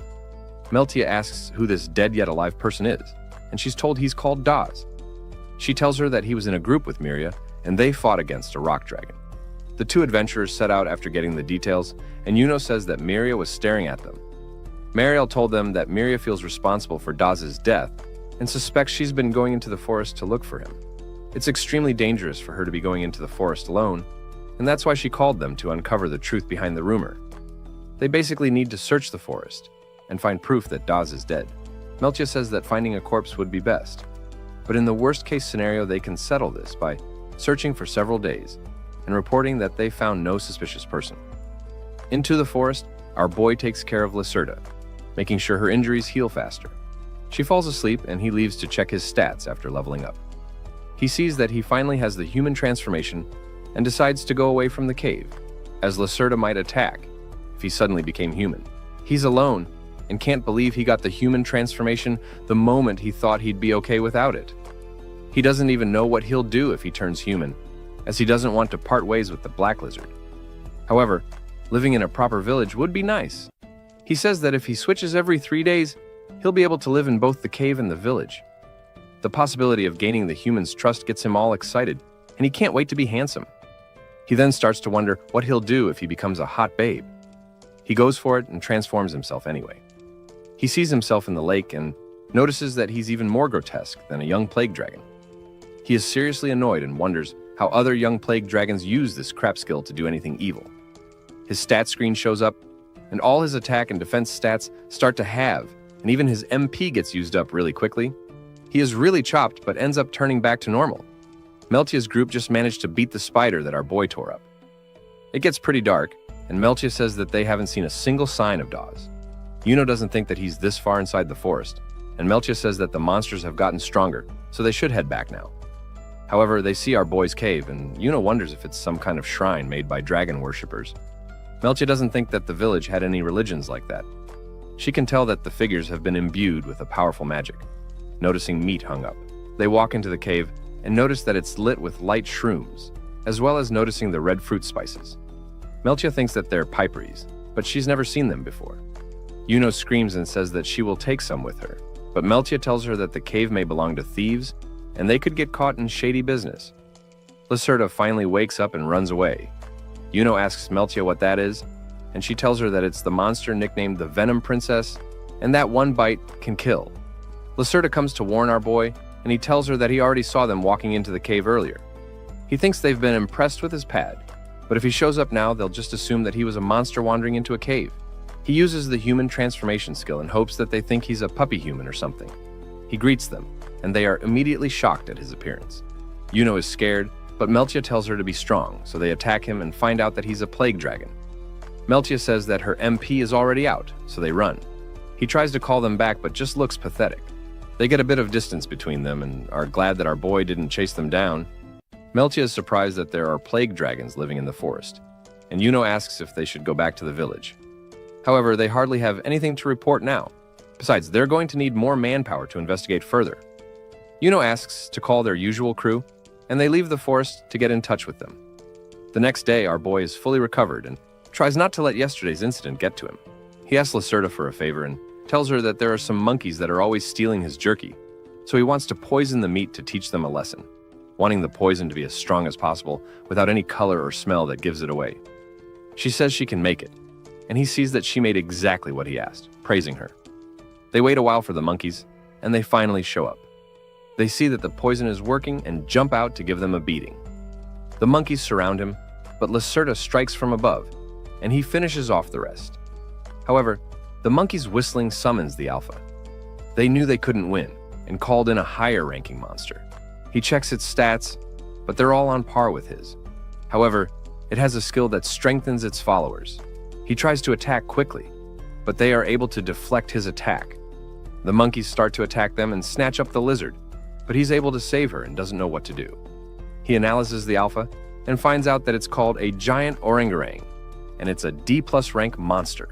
Melcha asks who this dead yet alive person is, and she's told he's called Daz. She tells her that he was in a group with Miria, and they fought against a rock dragon. The two adventurers set out after getting the details, and says that Miria was staring at them. Marielle told them that Miria feels responsible for Daz's death and suspects she's been going into the forest to look for him. It's extremely dangerous for her to be going into the forest alone, and that's why she called them to uncover the truth behind the rumor. They basically need to search the forest and find proof that Daz is dead. Meltia says that finding a corpse would be best, but in the worst-case scenario they can settle this by searching for several days and reporting that they found no suspicious person. Into the forest, our boy takes care of Lacerda, making sure her injuries heal faster. She falls asleep and he leaves to check his stats after leveling up. He sees that he finally has the human transformation and decides to go away from the cave, as Lacerda might attack if he suddenly became human. He's alone and can't believe he got the human transformation the moment he thought he'd be okay without it. He doesn't even know what he'll do if he turns human, as he doesn't want to part ways with the Black Lizard. However, living in a proper village would be nice. He says that if he switches every 3 days, he'll be able to live in both the cave and the village. The possibility of gaining the human's trust gets him all excited, and he can't wait to be handsome. He then starts to wonder what he'll do if he becomes a hot babe. He goes for it and transforms himself anyway. He sees himself in the lake and notices that he's even more grotesque than a young plague dragon. He is seriously annoyed and wonders how other young plague dragons use this crap skill to do anything evil. His stat screen shows up, and all his attack and defense stats start to halve, and even his MP gets used up really quickly. He is really chopped, but ends up turning back to normal. Meltia's group just managed to beat the spider that our boy tore up. It gets pretty dark, and Meltia says that they haven't seen a single sign of Dawes. Yuno doesn't think that he's this far inside the forest, and Meltia says that the monsters have gotten stronger, so they should head back now. However, they see our boy's cave, and Yuno wonders if it's some kind of shrine made by dragon worshippers. Meltia doesn't think that the village had any religions like that. She can tell that the figures have been imbued with a powerful magic. Noticing meat hung up, they walk into the cave and notice that it's lit with light shrooms, as well as noticing the red fruit spices. Meltia thinks that they're piperies, but she's never seen them before. Yuno screams and says that she will take some with her, but Meltia tells her that the cave may belong to thieves, and they could get caught in shady business. Lacerda finally wakes up and runs away. Yuno asks Meltia what that is, and she tells her that it's the monster nicknamed the Venom Princess, and that one bite can kill. Lacerda comes to warn our boy, and he tells her that he already saw them walking into the cave earlier. He thinks they've been impressed with his pad, but if he shows up now, they'll just assume that he was a monster wandering into a cave. He uses the human transformation skill in hopes that they think he's a puppy human or something. He greets them, and they are immediately shocked at his appearance. Yuno is scared, but Meltia tells her to be strong, so they attack him and find out that he's a plague dragon. Meltia says that her MP is already out, so they run. He tries to call them back, but just looks pathetic. They get a bit of distance between them and are glad that our boy didn't chase them down. Meltia is surprised that there are plague dragons living in the forest, and Yuno asks if they should go back to the village. However, they hardly have anything to report now. Besides, they're going to need more manpower to investigate further. Yuno asks to call their usual crew, and they leave the forest to get in touch with them. The next day, our boy is fully recovered and tries not to let yesterday's incident get to him. He asks Lacerda for a favor and tells her that there are some monkeys that are always stealing his jerky, so he wants to poison the meat to teach them a lesson, wanting the poison to be as strong as possible without any color or smell that gives it away. She says she can make it, and he sees that she made exactly what he asked, praising her. They wait a while for the monkeys, and they finally show up. They see that the poison is working and jump out to give them a beating. The monkeys surround him, but Lacerda strikes from above, and he finishes off the rest. However, the monkey's whistling summons the alpha. They knew they couldn't win, and called in a higher-ranking monster. He checks its stats, but they're all on par with his. However, it has a skill that strengthens its followers. He tries to attack quickly, but they are able to deflect his attack. The monkeys start to attack them and snatch up the lizard, but he's able to save her and doesn't know what to do. He analyzes the alpha and finds out that it's called a giant orangutan, and it's a D+ rank monster.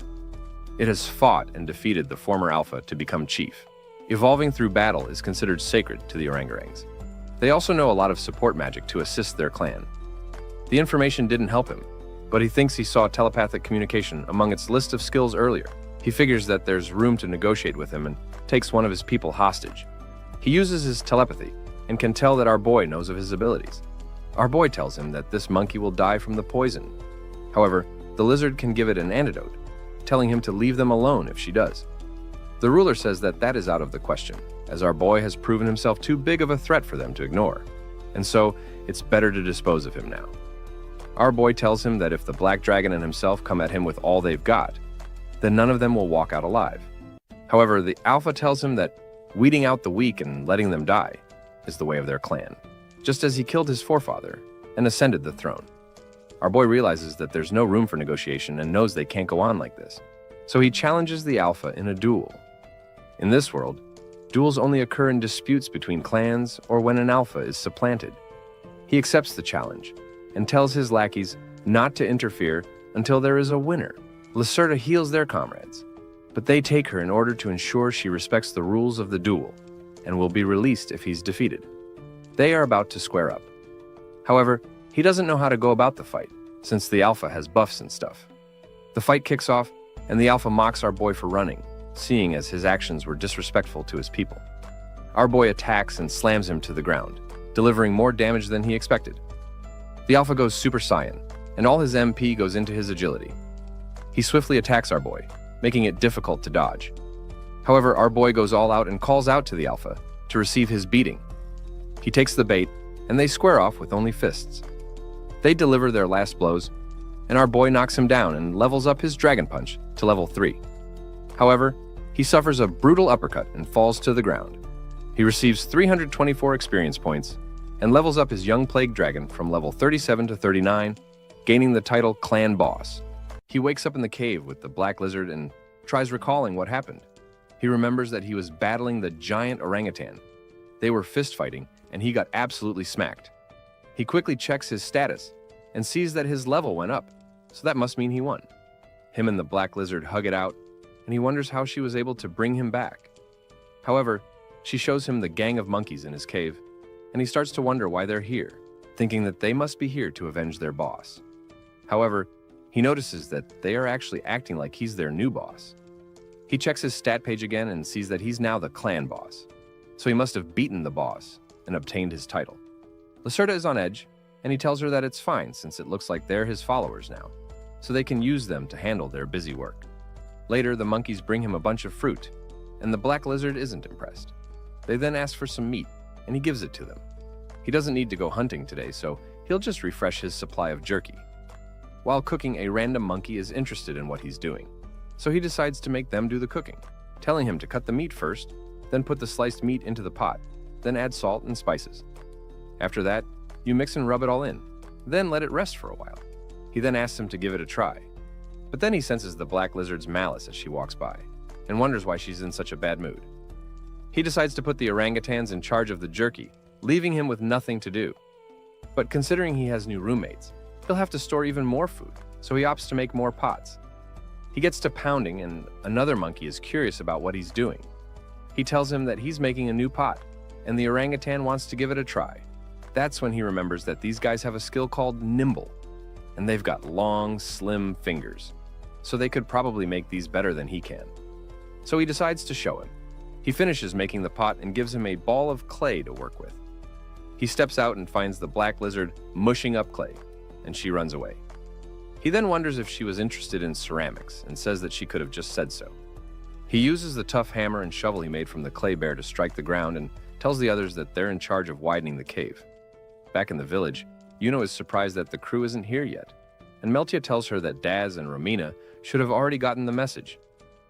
It has fought and defeated the former alpha to become chief. Evolving through battle is considered sacred to the orangutans. They also know a lot of support magic to assist their clan. The information didn't help him, but he thinks he saw telepathic communication among its list of skills earlier. He figures that there's room to negotiate with him and takes one of his people hostage. He uses his telepathy and can tell that our boy knows of his abilities. Our boy tells him that this monkey will die from the poison. However, the lizard can give it an antidote, telling him to leave them alone if she does. The ruler says that that is out of the question, as our boy has proven himself too big of a threat for them to ignore, and so it's better to dispose of him now. Our boy tells him that if the black dragon and himself come at him with all they've got, then none of them will walk out alive. However, the alpha tells him that weeding out the weak and letting them die is the way of their clan, just as he killed his forefather and ascended the throne. Our boy realizes that there's no room for negotiation and knows they can't go on like this, so he challenges the alpha in a duel. In this world, duels only occur in disputes between clans or when an alpha is supplanted. He accepts the challenge and tells his lackeys not to interfere until there is a winner. Lacerda heals their comrades, but they take her in order to ensure she respects the rules of the duel and will be released if he's defeated. They are about to square up. However, he doesn't know how to go about the fight, since the alpha has buffs and stuff. The fight kicks off, and the alpha mocks our boy for running, seeing as his actions were disrespectful to his people. Our boy attacks and slams him to the ground, delivering more damage than he expected. The alpha goes Super Saiyan, and all his MP goes into his agility. He swiftly attacks our boy, making it difficult to dodge. However, our boy goes all out and calls out to the alpha to receive his beating. He takes the bait, and they square off with only fists. They deliver their last blows, and our boy knocks him down and levels up his Dragon Punch to level 3. However, he suffers a brutal uppercut and falls to the ground. He receives 324 experience points and levels up his young Plague Dragon from level 37 to 39, gaining the title Clan Boss. He wakes up in the cave with the Black Lizard and tries recalling what happened. He remembers that he was battling the giant orangutan. They were fist fighting, and he got absolutely smacked. He quickly checks his status and sees that his level went up, so that must mean he won. Him and the Black Lizard hug it out, and he wonders how she was able to bring him back. However, she shows him the gang of monkeys in his cave, and he starts to wonder why they're here, thinking that they must be here to avenge their boss. However, he notices that they are actually acting like he's their new boss. He checks his stat page again and sees that he's now the clan boss, so he must have beaten the boss and obtained his title. Lacerda is on edge, and he tells her that it's fine since it looks like they're his followers now, so they can use them to handle their busy work. Later, the monkeys bring him a bunch of fruit, and the Black Lizard isn't impressed. They then ask for some meat, and he gives it to them. He doesn't need to go hunting today, so he'll just refresh his supply of jerky. While cooking, a random monkey is interested in what he's doing, so he decides to make them do the cooking, telling him to cut the meat first, then put the sliced meat into the pot, then add salt and spices. After that, you mix and rub it all in, then let it rest for a while. He then asks him to give it a try, but then he senses the Black Lizard's malice as she walks by, and wonders why she's in such a bad mood. He decides to put the orangutans in charge of the jerky, leaving him with nothing to do. But considering he has new roommates, he'll have to store even more food, so he opts to make more pots. He gets to pounding, and another monkey is curious about what he's doing. He tells him that he's making a new pot, and the orangutan wants to give it a try. That's when he remembers that these guys have a skill called Nimble, and they've got long, slim fingers, so they could probably make these better than he can. So he decides to show him. He finishes making the pot and gives him a ball of clay to work with. He steps out and finds the Black Lizard mushing up clay, and she runs away. He then wonders if she was interested in ceramics and says that she could have just said so. He uses the tough hammer and shovel he made from the clay bear to strike the ground and tells the others that they're in charge of widening the cave. Back in the village, Yuno is surprised that the crew isn't here yet, and Meltia tells her that Daz and Romina should have already gotten the message,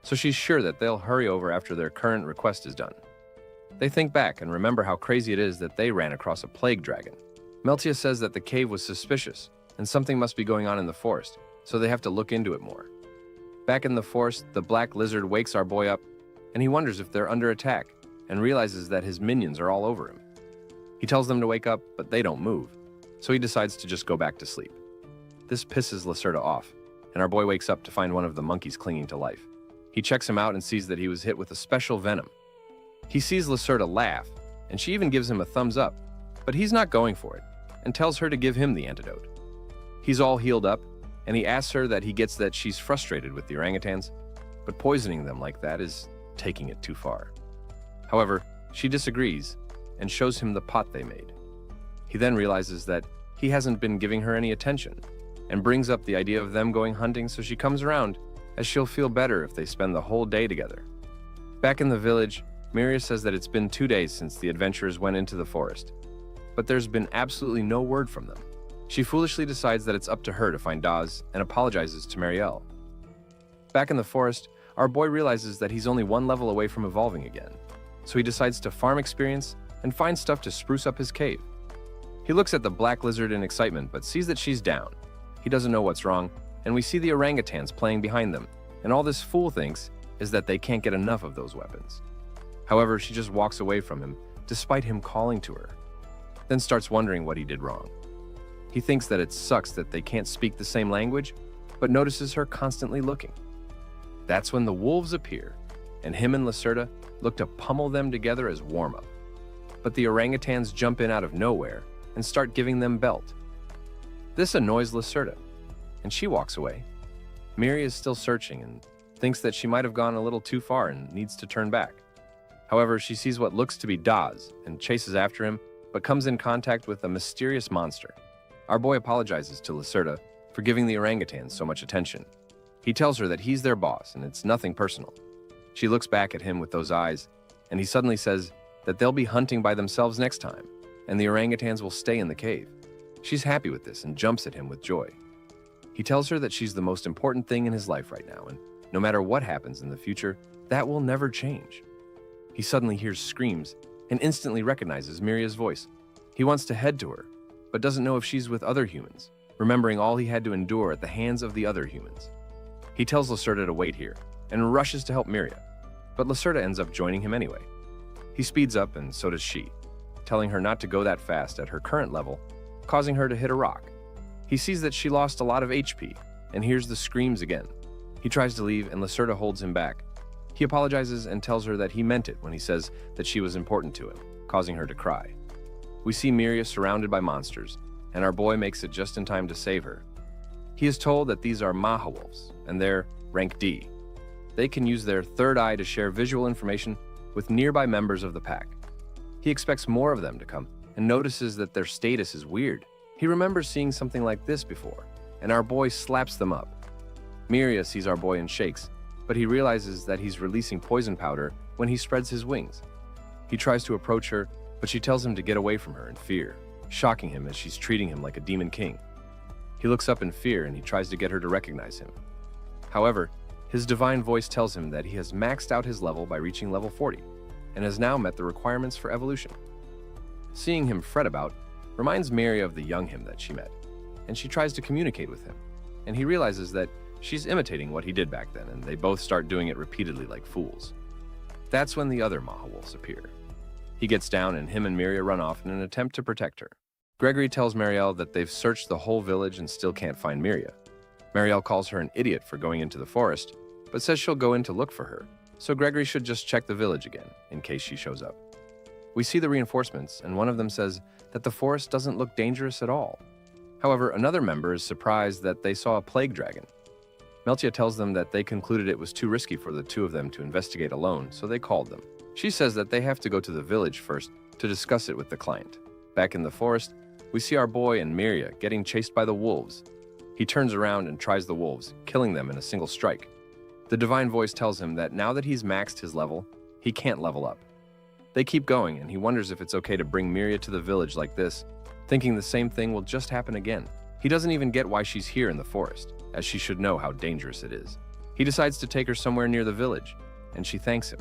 so she's sure that they'll hurry over after their current request is done. They think back and remember how crazy it is that they ran across a plague dragon. Meltia says that the cave was suspicious, and something must be going on in the forest, so they have to look into it more. Back in the forest, the Black Lizard wakes our boy up, and he wonders if they're under attack, and realizes that his minions are all over him. He tells them to wake up, but they don't move, so he decides to just go back to sleep. This pisses Lacerda off, and our boy wakes up to find one of the monkeys clinging to life. He checks him out and sees that he was hit with a special venom. He sees Lacerda laugh, and she even gives him a thumbs up, but he's not going for it, and tells her to give him the antidote. He's all healed up, and he asks her that he gets that she's frustrated with the orangutans, but poisoning them like that is taking it too far. However, she disagrees and shows him the pot they made. He then realizes that he hasn't been giving her any attention and brings up the idea of them going hunting, so she comes around, as she'll feel better if they spend the whole day together. Back in the village, Miria says that it's been 2 days since the adventurers went into the forest, but there's been absolutely no word from them. She foolishly decides that it's up to her to find Daz and apologizes to Marielle. Back in the forest, our boy realizes that he's only one level away from evolving again, so he decides to farm experience and find stuff to spruce up his cave. He looks at the black lizard in excitement but sees that she's down. He doesn't know what's wrong, and we see the orangutans playing behind them, and all this fool thinks is that they can't get enough of those weapons. However, she just walks away from him, despite him calling to her, then starts wondering what he did wrong. He thinks that it sucks that they can't speak the same language, but notices her constantly looking. That's when the wolves appear, and him and Lacerda look to pummel them together as warm-up. But the orangutans jump in out of nowhere and start giving them belt. This annoys Lacerda, and she walks away. Miri is still searching and thinks that she might have gone a little too far and needs to turn back. However, she sees what looks to be Daz and chases after him, but comes in contact with a mysterious monster. Our boy apologizes to Lacerda for giving the orangutans so much attention. He tells her that he's their boss and it's nothing personal. She looks back at him with those eyes, and he suddenly says that they'll be hunting by themselves next time, and the orangutans will stay in the cave. She's happy with this and jumps at him with joy. He tells her that she's the most important thing in his life right now, and no matter what happens in the future, that will never change. He suddenly hears screams and instantly recognizes Miria's voice. He wants to head to her, but doesn't know if she's with other humans, remembering all he had to endure at the hands of the other humans. He tells Lacerda to wait here and rushes to help Miria, but Lacerda ends up joining him anyway. He speeds up and so does she, telling her not to go that fast at her current level, causing her to hit a rock. He sees that she lost a lot of HP and hears the screams again. He tries to leave and Lacerda holds him back. He apologizes and tells her that he meant it when he says that she was important to him, causing her to cry. We see Miria surrounded by monsters, and our boy makes it just in time to save her. He is told that these are Maha wolves, and they're rank D. They can use their third eye to share visual information with nearby members of the pack. He expects more of them to come and notices that their status is weird. He remembers seeing something like this before, and our boy slaps them up. Miria sees our boy and shakes, but he realizes that he's releasing poison powder when he spreads his wings. He tries to approach her, but she tells him to get away from her in fear, shocking him as she's treating him like a demon king. He looks up in fear and he tries to get her to recognize him. However, his divine voice tells him that he has maxed out his level by reaching level 40 and has now met the requirements for evolution. Seeing him fret about reminds Mary of the young him that she met, and she tries to communicate with him, and he realizes that she's imitating what he did back then, and they both start doing it repeatedly like fools. That's when the other Maha wolves appear. He gets down and him and Miria run off in an attempt to protect her. Gregory tells Marielle that they've searched the whole village and still can't find Miria. Marielle calls her an idiot for going into the forest, but says she'll go in to look for her, so Gregory should just check the village again, in case she shows up. We see the reinforcements, and one of them says that the forest doesn't look dangerous at all. However, another member is surprised that they saw a plague dragon. Meltia tells them that they concluded it was too risky for the two of them to investigate alone, so they called them. She says that they have to go to the village first to discuss it with the client. Back in the forest, we see our boy and Miria getting chased by the wolves. He turns around and tries the wolves, killing them in a single strike. The divine voice tells him that now that he's maxed his level, he can't level up. They keep going, and he wonders if it's okay to bring Miria to the village like this, thinking the same thing will just happen again. He doesn't even get why she's here in the forest, as she should know how dangerous it is. He decides to take her somewhere near the village, and she thanks him.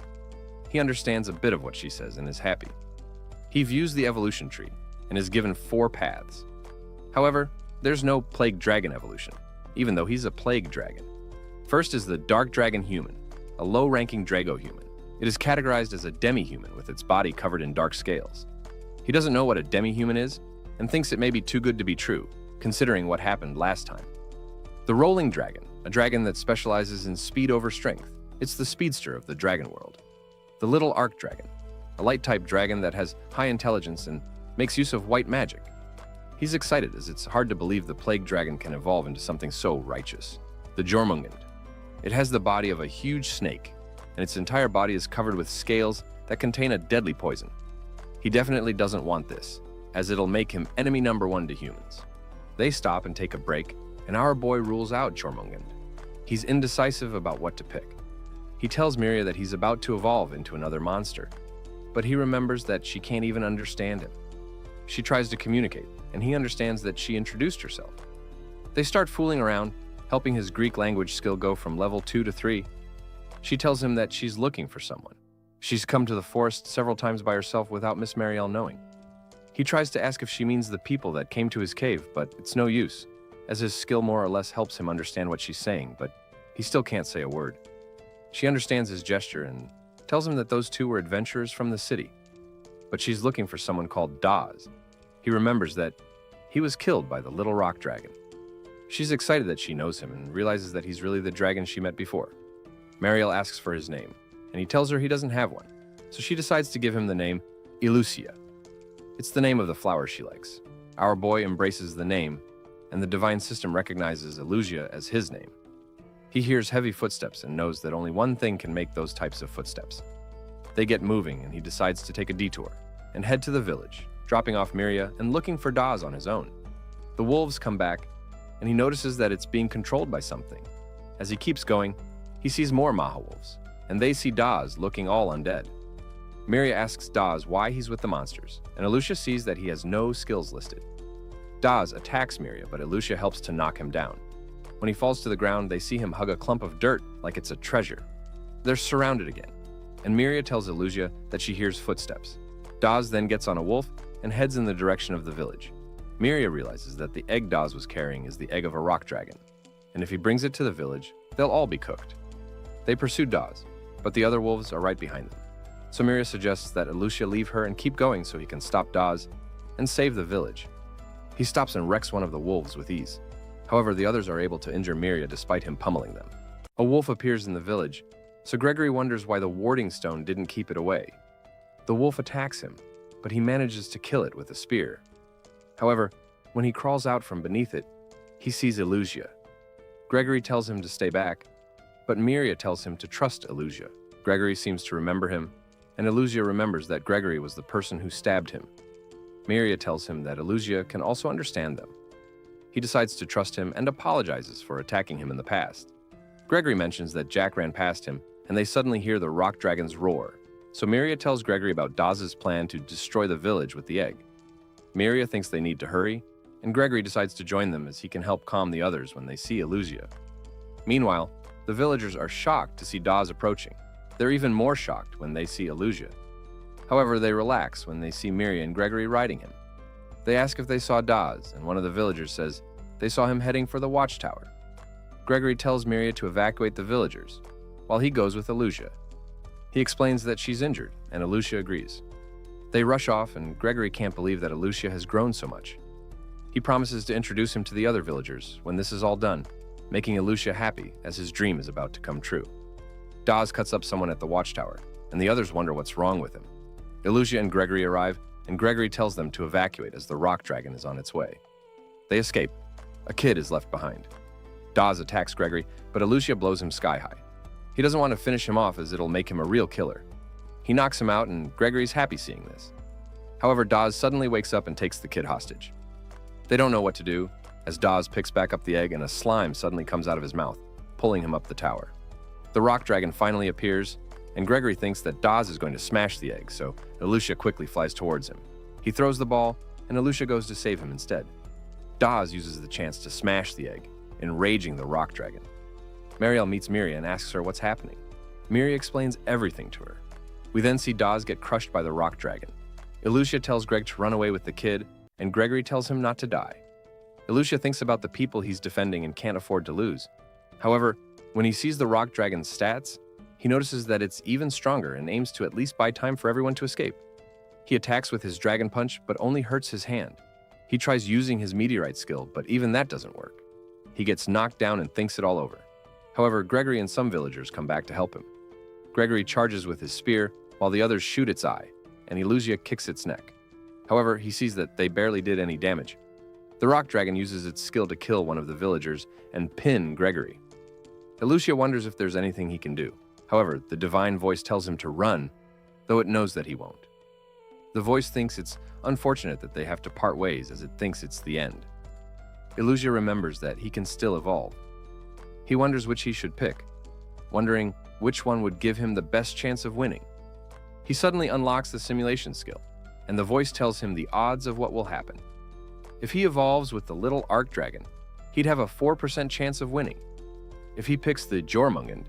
He understands a bit of what she says and is happy. He views the evolution tree and is given 4 paths. However, there's no plague dragon evolution, even though he's a plague dragon. First is the dark dragon human, a low-ranking Drago human. It is categorized as a demi-human with its body covered in dark scales. He doesn't know what a demi-human is and thinks it may be too good to be true, considering what happened last time. The rolling dragon, a dragon that specializes in speed over strength. It's the speedster of the dragon world. The little arc dragon, a light-type dragon that has high intelligence and makes use of white magic. He's excited as it's hard to believe the plague dragon can evolve into something so righteous. The Jormungand. It has the body of a huge snake, and its entire body is covered with scales that contain a deadly poison. He definitely doesn't want this, as it'll make him enemy number 1 to humans. They stop and take a break, and our boy rules out Jormungand. He's indecisive about what to pick. He tells Miria that he's about to evolve into another monster, but he remembers that she can't even understand him. She tries to communicate, and he understands that she introduced herself. They start fooling around, helping his Greek language skill go from level 2 to 3. She tells him that she's looking for someone. She's come to the forest several times by herself without Miss Marielle knowing. He tries to ask if she means the people that came to his cave, but it's no use, as his skill more or less helps him understand what she's saying, but he still can't say a word. She understands his gesture and tells him that those two were adventurers from the city, but she's looking for someone called Daz. He remembers that he was killed by the little rock dragon. She's excited that she knows him and realizes that he's really the dragon she met before. Marielle asks for his name, and he tells her he doesn't have one, so she decides to give him the name Elucia. It's the name of the flower she likes. Our boy embraces the name, and the divine system recognizes Elucia as his name. He hears heavy footsteps and knows that only one thing can make those types of footsteps. They get moving, and he decides to take a detour and head to the village, dropping off Miria and looking for Daz on his own. The wolves come back, and he notices that it's being controlled by something. As he keeps going, he sees more Maha wolves, and they see Daz looking all undead. Miria asks Daz why he's with the monsters, and Elucia sees that he has no skills listed. Daz attacks Miria, but Elucia helps to knock him down. When he falls to the ground, they see him hug a clump of dirt like it's a treasure. They're surrounded again, and Miria tells Elucia that she hears footsteps. Daz then gets on a wolf and heads in the direction of the village. Miria realizes that the egg Daz was carrying is the egg of a rock dragon, and if he brings it to the village, they'll all be cooked. They pursue Daz, but the other wolves are right behind them. So Miria suggests that Elucia leave her and keep going so he can stop Daz and save the village. He stops and wrecks one of the wolves with ease. However, the others are able to injure Miria despite him pummeling them. A wolf appears in the village, so Gregory wonders why the warding stone didn't keep it away. The wolf attacks him, but he manages to kill it with a spear. However, when he crawls out from beneath it, he sees Elucia. Gregory tells him to stay back, but Miria tells him to trust Elucia. Gregory seems to remember him, and Elucia remembers that Gregory was the person who stabbed him. Miria tells him that Elucia can also understand them. He decides to trust him and apologizes for attacking him in the past. Gregory mentions that Jack ran past him, and they suddenly hear the rock dragons roar. So Miria tells Gregory about Daz's plan to destroy the village with the egg. Miria thinks they need to hurry, and Gregory decides to join them as he can help calm the others when they see Elucia. Meanwhile, the villagers are shocked to see Daz approaching. They're even more shocked when they see Elucia. However, they relax when they see Miria and Gregory riding him. They ask if they saw Daz, and one of the villagers says they saw him heading for the watchtower. Gregory tells Miria to evacuate the villagers, while he goes with Elucia. He explains that she's injured, and Elucia agrees. They rush off, and Gregory can't believe that Elucia has grown so much. He promises to introduce him to the other villagers when this is all done, making Elucia happy as his dream is about to come true. Daz cuts up someone at the watchtower, and the others wonder what's wrong with him. Elucia and Gregory arrive, and Gregory tells them to evacuate as the rock dragon is on its way. They escape. A kid is left behind. Daz attacks Gregory, but Elucia blows him sky high. He doesn't want to finish him off as it'll make him a real killer. He knocks him out, and Gregory's happy seeing this. However, Daz suddenly wakes up and takes the kid hostage. They don't know what to do, as Daz picks back up the egg and a slime suddenly comes out of his mouth, pulling him up the tower. The rock dragon finally appears, and Gregory thinks that Daz is going to smash the egg, so Elucia quickly flies towards him. He throws the ball, and Elucia goes to save him instead. Daz uses the chance to smash the egg, enraging the rock dragon. Marielle meets Miria and asks her what's happening. Miria explains everything to her. We then see Daz get crushed by the rock dragon. Elucia tells Greg to run away with the kid, and Gregory tells him not to die. Elucia thinks about the people he's defending and can't afford to lose. However, when he sees the rock dragon's stats, he notices that it's even stronger and aims to at least buy time for everyone to escape. He attacks with his dragon punch, but only hurts his hand. He tries using his meteorite skill, but even that doesn't work. He gets knocked down and thinks it all over. However, Gregory and some villagers come back to help him. Gregory charges with his spear, while the others shoot its eye, and Elucia kicks its neck. However, he sees that they barely did any damage. The rock dragon uses its skill to kill one of the villagers and pin Gregory. Elucia wonders if there's anything he can do. However, the divine voice tells him to run, though it knows that he won't. The voice thinks it's unfortunate that they have to part ways as it thinks it's the end. Elucia remembers that he can still evolve. He wonders which he should pick, wondering which one would give him the best chance of winning. He suddenly unlocks the simulation skill, and the voice tells him the odds of what will happen. If he evolves with the little arc dragon, he'd have a 4% chance of winning. If he picks the Jormungand,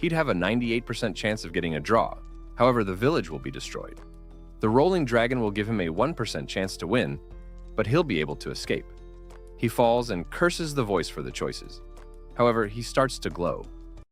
he'd have a 98% chance of getting a draw. However, the village will be destroyed. The rolling dragon will give him a 1% chance to win, but he'll be able to escape. He falls and curses the voice for the choices. However, he starts to glow.